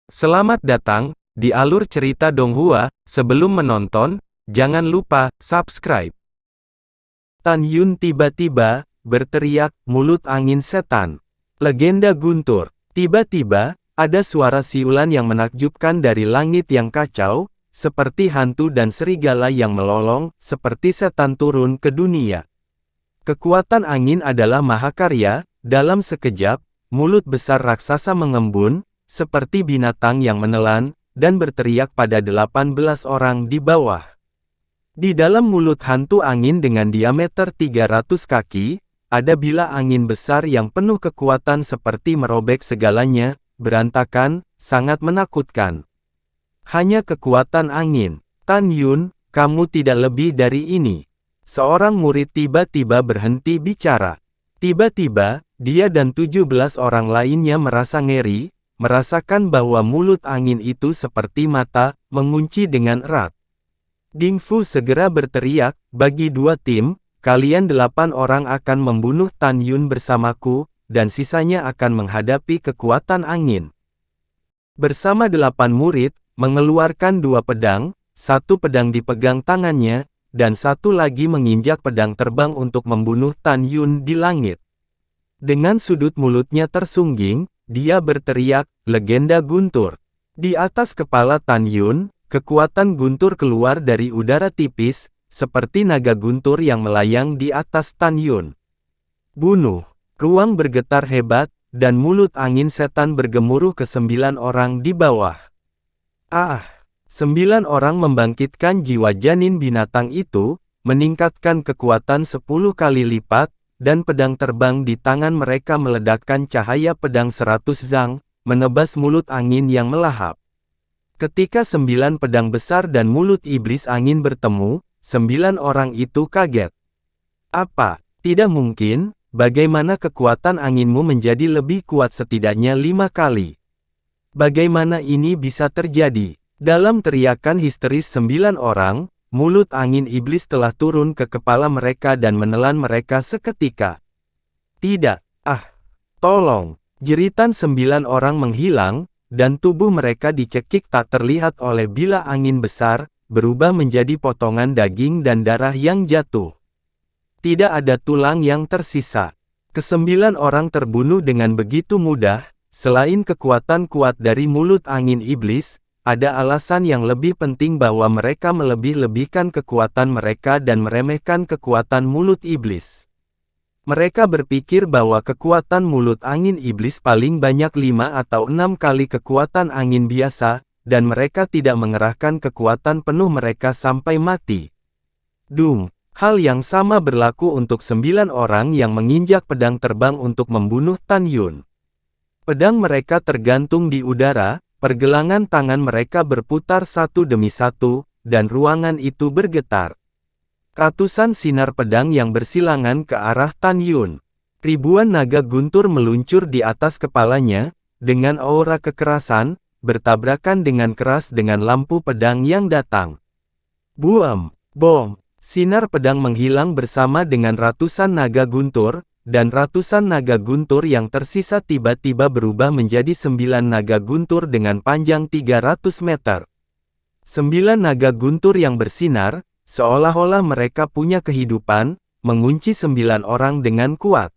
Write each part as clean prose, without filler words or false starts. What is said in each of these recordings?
Selamat datang di alur cerita Donghua. Sebelum menonton, jangan lupa subscribe. Tan Yun tiba-tiba berteriak, "Mulut angin setan!" Legenda Guntur. Tiba-tiba, ada suara siulan yang menakjubkan dari langit yang kacau, seperti hantu dan serigala yang melolong, seperti setan turun ke dunia. Kekuatan angin adalah mahakarya. Dalam sekejap, mulut besar raksasa mengembun, seperti binatang yang menelan, dan berteriak pada 18 orang di bawah. Di dalam mulut hantu angin dengan diameter 300 kaki, ada bila angin besar yang penuh kekuatan seperti merobek segalanya, berantakan, sangat menakutkan. Hanya kekuatan angin. Tan Yun, kamu tidak lebih dari ini. Seorang murid tiba-tiba berhenti bicara. Tiba-tiba, dia dan 17 orang lainnya merasa ngeri, merasakan bahwa mulut angin itu seperti mata, mengunci dengan erat. Ding Fu segera berteriak, "Bagi dua tim, kalian 8 orang akan membunuh Tan Yun bersamaku, dan sisanya akan menghadapi kekuatan angin." Bersama 8 murid, mengeluarkan 2 pedang, 1 pedang dipegang tangannya, dan 1 lagi menginjak pedang terbang untuk membunuh Tan Yun di langit. Dengan sudut mulutnya tersungging, dia berteriak, "Legenda Guntur." Di atas kepala Tan Yun, kekuatan guntur keluar dari udara tipis, seperti naga guntur yang melayang di atas Tan Yun. Bunuh. Ruang bergetar hebat, dan mulut angin setan bergemuruh ke 9 orang di bawah. 9 orang membangkitkan jiwa janin binatang itu, meningkatkan kekuatan 10 kali lipat, dan pedang terbang di tangan mereka meledakkan cahaya pedang 100 zang, menebas mulut angin yang melahap. Ketika 9 pedang besar dan mulut iblis angin bertemu, 9 orang itu kaget. "Apa? Tidak mungkin, bagaimana kekuatan anginmu menjadi lebih kuat setidaknya 5 kali? Bagaimana ini bisa terjadi?" Dalam teriakan histeris 9 orang, mulut angin iblis telah turun ke kepala mereka dan menelan mereka seketika. "Tidak, tolong!" Jeritan 9 orang menghilang, dan tubuh mereka dicekik tak terlihat oleh bila angin besar, berubah menjadi potongan daging dan darah yang jatuh. Tidak ada tulang yang tersisa. Ke-9 orang terbunuh dengan begitu mudah. Selain kekuatan kuat dari mulut angin iblis, ada alasan yang lebih penting bahwa mereka melebih-lebihkan kekuatan mereka dan meremehkan kekuatan mulut iblis. Mereka berpikir bahwa kekuatan mulut angin iblis paling banyak 5 atau 6 kali kekuatan angin biasa, dan mereka tidak mengerahkan kekuatan penuh mereka sampai mati. Dung. Hal yang sama berlaku untuk 9 orang yang menginjak pedang terbang untuk membunuh Tan Yun. Pedang mereka tergantung di udara, pergelangan tangan mereka berputar satu demi satu, dan ruangan itu bergetar. Ratusan sinar pedang yang bersilangan ke arah Tan Yun. Ribuan naga guntur meluncur di atas kepalanya, dengan aura kekerasan, bertabrakan dengan keras dengan lampu pedang yang datang. Buam! Bom! Sinar pedang menghilang bersama dengan ratusan naga guntur, dan ratusan naga guntur yang tersisa tiba-tiba berubah menjadi 9 naga guntur dengan panjang 300 meter. 9 naga guntur yang bersinar, seolah-olah mereka punya kehidupan, mengunci 9 orang dengan kuat.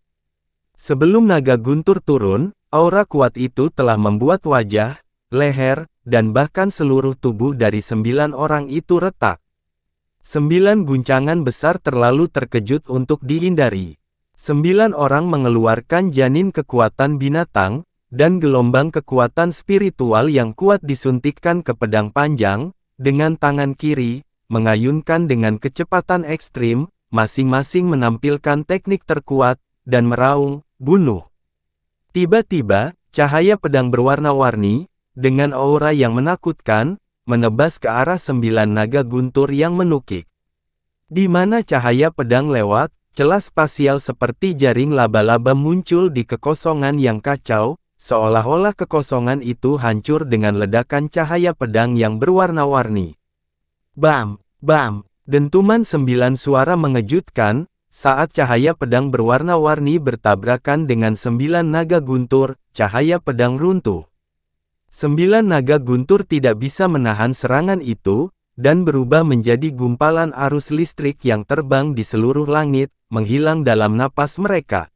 Sebelum naga guntur turun, aura kuat itu telah membuat wajah, leher, dan bahkan seluruh tubuh dari 9 orang itu retak. 9 guncangan besar terlalu terkejut untuk dihindari. 9 orang mengeluarkan janin kekuatan binatang, dan gelombang kekuatan spiritual yang kuat disuntikkan ke pedang panjang, dengan tangan kiri, mengayunkan dengan kecepatan ekstrim, masing-masing menampilkan teknik terkuat, dan meraung, "Bunuh!" Tiba-tiba, cahaya pedang berwarna-warni, dengan aura yang menakutkan, menebas ke arah 9 naga guntur yang menukik. Di mana cahaya pedang lewat, celah spasial seperti jaring laba-laba muncul di kekosongan yang kacau, seolah-olah kekosongan itu hancur dengan ledakan cahaya pedang yang berwarna-warni. Bam! Bam! Dentuman 9 suara mengejutkan, saat cahaya pedang berwarna-warni bertabrakan dengan 9 naga guntur, cahaya pedang runtuh. 9 naga guntur tidak bisa menahan serangan itu, dan berubah menjadi gumpalan arus listrik yang terbang di seluruh langit, menghilang dalam napas mereka.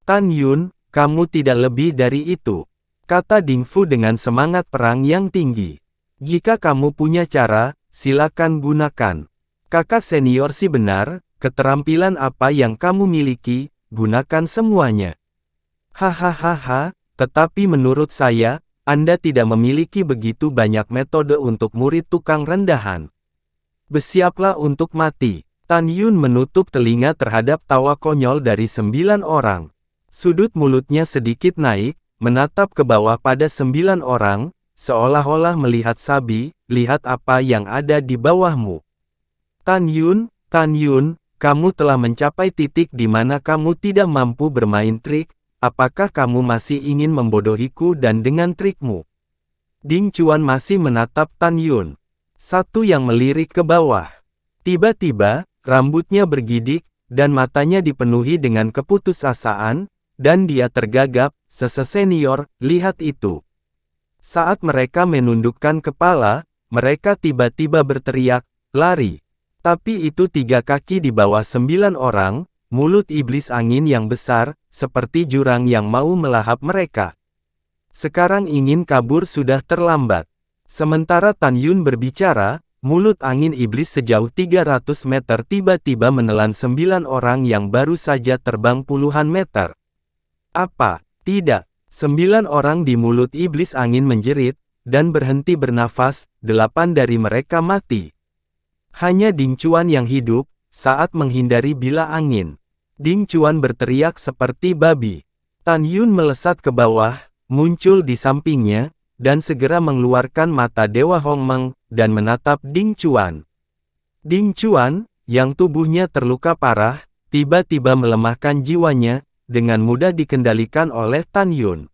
Tan Yun, kamu tidak lebih dari itu, kata Ding Fu dengan semangat perang yang tinggi. Jika kamu punya cara, silakan gunakan. Kakak senior si benar, keterampilan apa yang kamu miliki, gunakan semuanya. Hahaha, tetapi menurut saya, Anda tidak memiliki begitu banyak metode untuk murid tukang rendahan. Bersiaplah untuk mati. Tan Yun menutup telinga terhadap tawa konyol dari 9 orang. Sudut mulutnya sedikit naik, menatap ke bawah pada 9 orang, seolah-olah melihat sabi, lihat apa yang ada di bawahmu. Tan Yun, kamu telah mencapai titik di mana kamu tidak mampu bermain trik. Apakah kamu masih ingin membodohiku dan dengan trikmu? Ding Chuan masih menatap Tan Yun. Satu yang melirik ke bawah. Tiba-tiba, rambutnya bergidik, dan matanya dipenuhi dengan keputusasaan, dan dia tergagap, senior, lihat itu. Saat mereka menundukkan kepala, mereka tiba-tiba berteriak, lari. Tapi itu 3 kaki di bawah 9 orang, mulut iblis angin yang besar, seperti jurang yang mau melahap mereka. Sekarang ingin kabur sudah terlambat. Sementara Tan Yun berbicara, mulut angin iblis sejauh 300 meter tiba-tiba menelan 9 orang yang baru saja terbang puluhan meter. Apa? Tidak. 9 orang di mulut iblis angin menjerit, dan berhenti bernafas, 8 dari mereka mati. Hanya Ding Chuan yang hidup, saat menghindari bila angin. Ding Chuan berteriak seperti babi. Tan Yun melesat ke bawah, muncul di sampingnya, dan segera mengeluarkan mata Dewa Hongmeng, dan menatap Ding Chuan. Ding Chuan, yang tubuhnya terluka parah, tiba-tiba melemahkan jiwanya, dengan mudah dikendalikan oleh Tan Yun.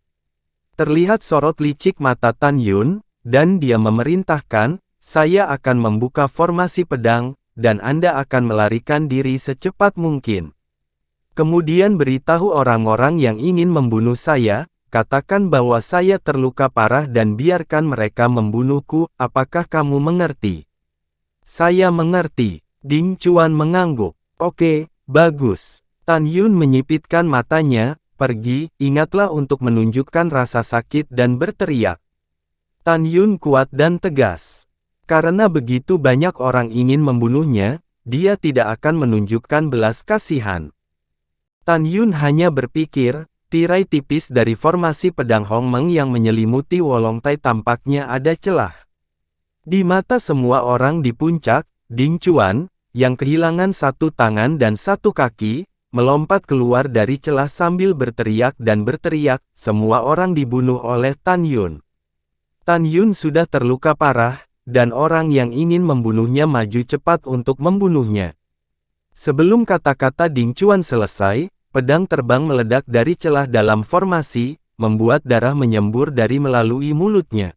Terlihat sorot licik mata Tan Yun, dan dia memerintahkan, saya akan membuka formasi pedang, dan Anda akan melarikan diri secepat mungkin. Kemudian beritahu orang-orang yang ingin membunuh saya, katakan bahwa saya terluka parah dan biarkan mereka membunuhku, apakah kamu mengerti? Saya mengerti. Ding Chuan mengangguk. Oke, bagus. Tan Yun menyipitkan matanya, pergi, ingatlah untuk menunjukkan rasa sakit dan berteriak. Tan Yun kuat dan tegas. Karena begitu banyak orang ingin membunuhnya, dia tidak akan menunjukkan belas kasihan. Tan Yun hanya berpikir, tirai tipis dari formasi pedang Hongmeng yang menyelimuti Wolong Tai tampaknya ada celah. Di mata semua orang di puncak, Ding Chuan, yang kehilangan 1 tangan dan 1 kaki, melompat keluar dari celah sambil berteriak dan berteriak, semua orang dibunuh oleh Tan Yun. Tan Yun sudah terluka parah, dan orang yang ingin membunuhnya maju cepat untuk membunuhnya. Sebelum kata-kata Ding Chuan selesai, pedang terbang meledak dari celah dalam formasi, membuat darah menyembur dari melalui mulutnya.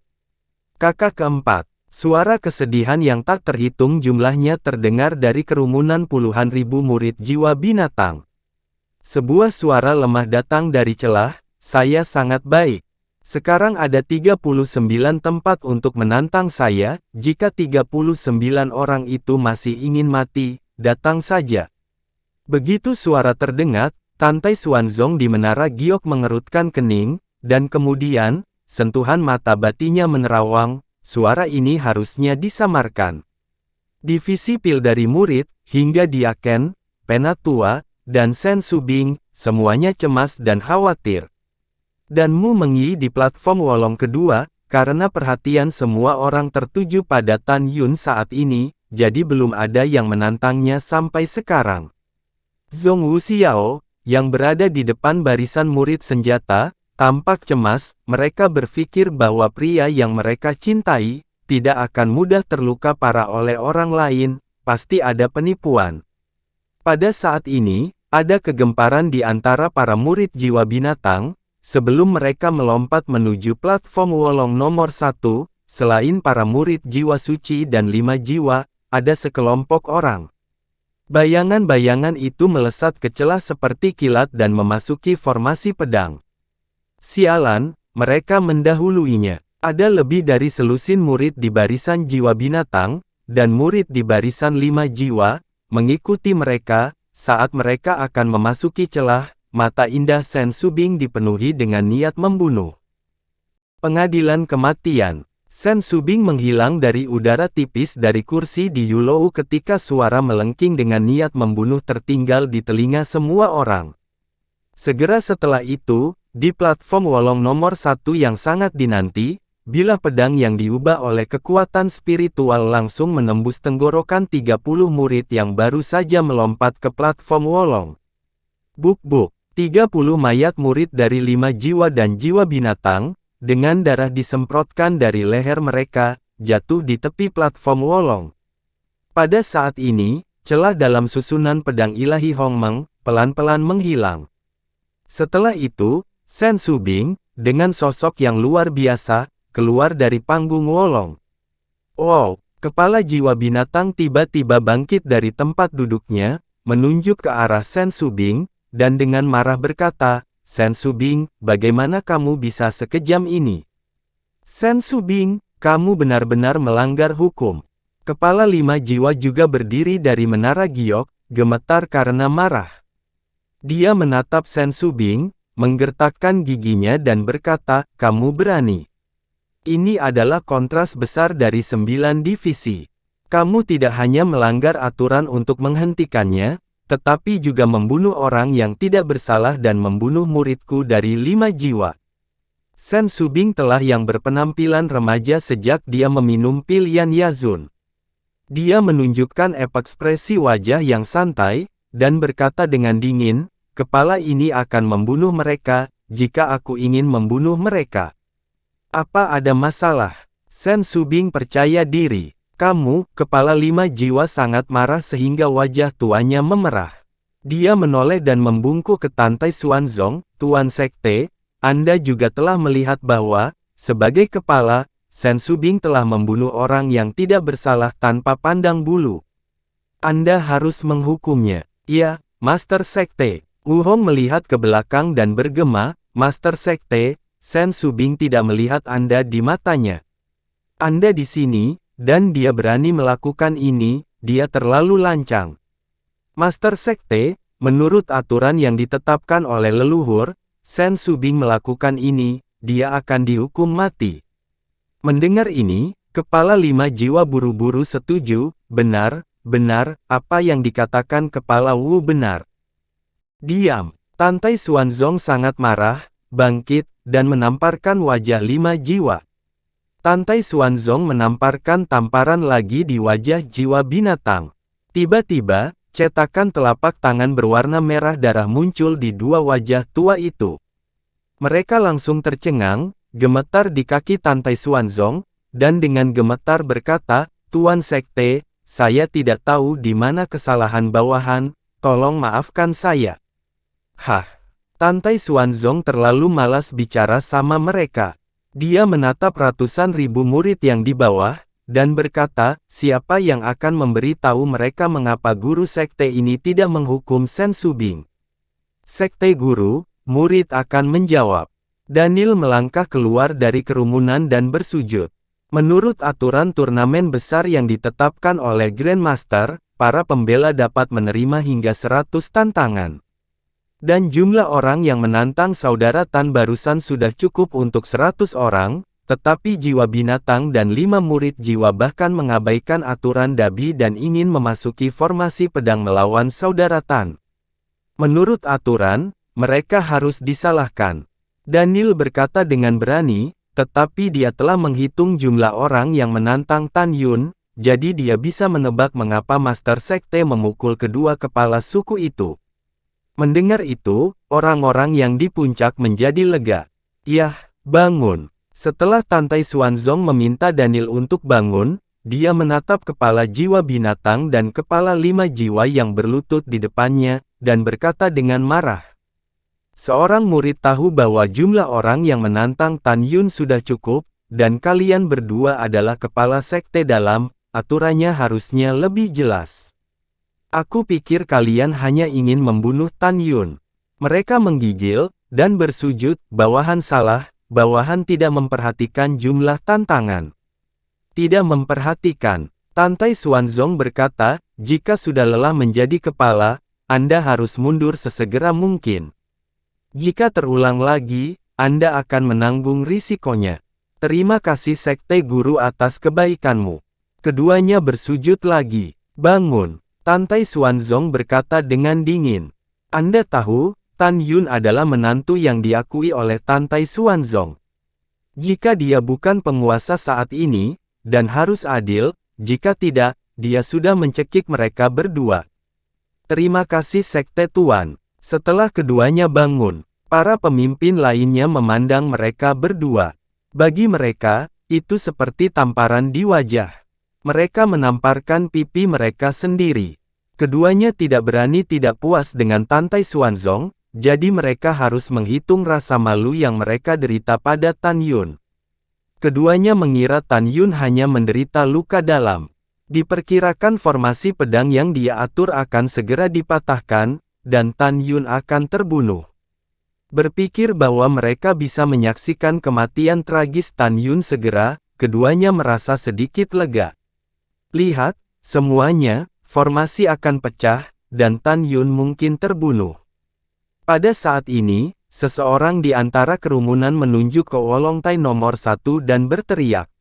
Kakak keempat, suara kesedihan yang tak terhitung jumlahnya terdengar dari kerumunan puluhan ribu murid jiwa binatang. Sebuah suara lemah datang dari celah, saya sangat baik. Sekarang ada 39 tempat untuk menantang saya, jika 39 orang itu masih ingin mati, datang saja. Begitu suara terdengar, Tantai Xuanzong di menara giok mengerutkan kening, dan kemudian, sentuhan mata batinya menerawang, suara ini harusnya disamarkan. Divisi pil dari murid, hingga Diaken, Penatua, dan Sen Subing, semuanya cemas dan khawatir. Dan Mu Mengyi di platform Wolong kedua, karena perhatian semua orang tertuju pada Tan Yun saat ini, jadi belum ada yang menantangnya sampai sekarang. Zhong Wuxiao, yang berada di depan barisan murid senjata, tampak cemas, mereka berpikir bahwa pria yang mereka cintai, tidak akan mudah terluka parah oleh orang lain, pasti ada penipuan. Pada saat ini, ada kegemparan di antara para murid jiwa binatang, sebelum mereka melompat menuju platform Wolong nomor 1, selain para murid jiwa suci dan 5 jiwa, ada sekelompok orang. Bayangan-bayangan itu melesat ke celah seperti kilat dan memasuki formasi pedang. Sialan, mereka mendahuluinya. Ada lebih dari selusin murid di barisan jiwa binatang, dan murid di barisan 5 jiwa, mengikuti mereka, saat mereka akan memasuki celah, mata indah Sen Subing dipenuhi dengan niat membunuh. Pengadilan kematian. Sen Subing menghilang dari udara tipis dari kursi di Yulou ketika suara melengking dengan niat membunuh tertinggal di telinga semua orang. Segera setelah itu, di platform Wolong nomor 1 yang sangat dinanti, bilah pedang yang diubah oleh kekuatan spiritual langsung menembus tenggorokan 30 murid yang baru saja melompat ke platform Wolong. Buk-buk, 30 mayat murid dari 5 jiwa dan jiwa binatang, dengan darah disemprotkan dari leher mereka, jatuh di tepi platform Wolong. Pada saat ini, celah dalam susunan pedang ilahi Hongmeng, pelan-pelan menghilang. Setelah itu, Sen Subing, dengan sosok yang luar biasa, keluar dari panggung Wolong. Wow, kepala jiwa binatang tiba-tiba bangkit dari tempat duduknya, menunjuk ke arah Sen Subing, dan dengan marah berkata, Sen Subing, bagaimana kamu bisa sekejam ini? Sen Subing, kamu benar-benar melanggar hukum. Kepala 5 jiwa juga berdiri dari menara giok, gemetar karena marah. Dia menatap Sen Subing, menggertakkan giginya dan berkata, kamu berani. Ini adalah kontras besar dari 9 divisi. Kamu tidak hanya melanggar aturan untuk menghentikannya, tetapi juga membunuh orang yang tidak bersalah dan membunuh muridku dari 5 jiwa. Sen Subing telah yang berpenampilan remaja sejak dia meminum pil Yan Yazun. Dia menunjukkan ekspresi wajah yang santai, dan berkata dengan dingin, kepala ini akan membunuh mereka, jika aku ingin membunuh mereka. Apa ada masalah? Sen Subing percaya diri. Kamu, kepala 5 jiwa sangat marah sehingga wajah tuanya memerah. Dia menoleh dan membungkuk ke Tantai Xuanzong, Tuan Sekte, Anda juga telah melihat bahwa, sebagai kepala, Sen Subing telah membunuh orang yang tidak bersalah tanpa pandang bulu. Anda harus menghukumnya. Ya, Master Sekte. Wu Hong melihat ke belakang dan bergema, Master Sekte, Sen Subing tidak melihat Anda di matanya. Anda di sini, dan dia berani melakukan ini, dia terlalu lancang. Master Sekte, menurut aturan yang ditetapkan oleh leluhur, Sen Subing melakukan ini, dia akan dihukum mati. Mendengar ini, kepala 5 jiwa buru-buru setuju, benar, apa yang dikatakan kepala Wu benar. Diam. Tantai Xuanzong sangat marah, bangkit, dan menamparkan wajah 5 jiwa. Tantai Xuanzong menamparkan tamparan lagi di wajah jiwa binatang. Tiba-tiba, cetakan telapak tangan berwarna merah darah muncul di 2 wajah tua itu. Mereka langsung tercengang, gemetar di kaki Tantai Xuanzong, dan dengan gemetar berkata, Tuan Sekte, saya tidak tahu di mana kesalahan bawahan, tolong maafkan saya. Hah, Tantai Xuanzong terlalu malas bicara sama mereka. Dia menatap ratusan ribu murid yang di bawah, dan berkata, siapa yang akan memberitahu mereka mengapa guru sekte ini tidak menghukum Sen Subing? Sekte guru, murid akan menjawab. Daniel melangkah keluar dari kerumunan dan bersujud. Menurut aturan turnamen besar yang ditetapkan oleh Grandmaster, para pembela dapat menerima hingga 100 tantangan. Dan jumlah orang yang menantang saudara Tan barusan sudah cukup untuk 100 orang, tetapi jiwa binatang dan 5 murid jiwa bahkan mengabaikan aturan Dabi dan ingin memasuki formasi pedang melawan saudara Tan. Menurut aturan, mereka harus disalahkan. Daniel berkata dengan berani, tetapi dia telah menghitung jumlah orang yang menantang Tan Yun, jadi dia bisa menebak mengapa Master Sekte memukul kedua kepala suku itu. Mendengar itu, orang-orang yang di puncak menjadi lega. Yah, bangun. Setelah Tantai Xuanzong meminta Daniel untuk bangun, dia menatap kepala jiwa binatang dan kepala 5 jiwa yang berlutut di depannya, dan berkata dengan marah. Seorang murid tahu bahwa jumlah orang yang menantang Tan Yun sudah cukup, dan kalian berdua adalah kepala sekte dalam, aturannya harusnya lebih jelas. Aku pikir kalian hanya ingin membunuh Tan Yun. Mereka menggigil, dan bersujud, bawahan salah, bawahan tidak memperhatikan jumlah tantangan. Tidak memperhatikan. Tantai Xuanzong berkata, jika sudah lelah menjadi kepala, Anda harus mundur sesegera mungkin. Jika terulang lagi, Anda akan menanggung risikonya. Terima kasih Sekte Guru atas kebaikanmu. Keduanya bersujud lagi. Bangun. Tantai Xuanzong berkata dengan dingin. Anda tahu, Tan Yun adalah menantu yang diakui oleh Tantai Xuanzong. Jika dia bukan penguasa saat ini, dan harus adil, jika tidak, dia sudah mencekik mereka berdua. Terima kasih Sekte Tuan. Setelah keduanya bangun, para pemimpin lainnya memandang mereka berdua. Bagi mereka, itu seperti tamparan di wajah. Mereka menamparkan pipi mereka sendiri. Keduanya tidak berani tidak puas dengan Tantai Xuanzong, jadi mereka harus menghitung rasa malu yang mereka derita pada Tan Yun. Keduanya mengira Tan Yun hanya menderita luka dalam. Diperkirakan formasi pedang yang dia atur akan segera dipatahkan, dan Tan Yun akan terbunuh. Berpikir bahwa mereka bisa menyaksikan kematian tragis Tan Yun segera, keduanya merasa sedikit lega. Lihat, semuanya, formasi akan pecah, dan Tan Yun mungkin terbunuh. Pada saat ini, seseorang di antara kerumunan menunjuk ke Wolongtai nomor 1 dan berteriak.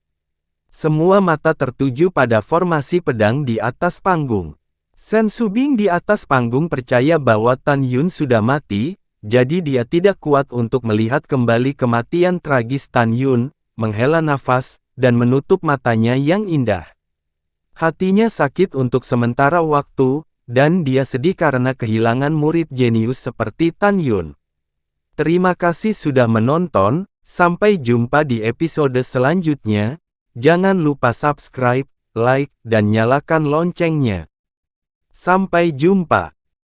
Semua mata tertuju pada formasi pedang di atas panggung. Sen Subing di atas panggung percaya bahwa Tan Yun sudah mati, jadi dia tidak kuat untuk melihat kembali kematian tragis Tan Yun, menghela nafas, dan menutup matanya yang indah. Hatinya sakit untuk sementara waktu, dan dia sedih karena kehilangan murid jenius seperti Tan Yun. Terima kasih sudah menonton, sampai jumpa di episode selanjutnya. Jangan lupa subscribe, like, dan nyalakan loncengnya. Sampai jumpa.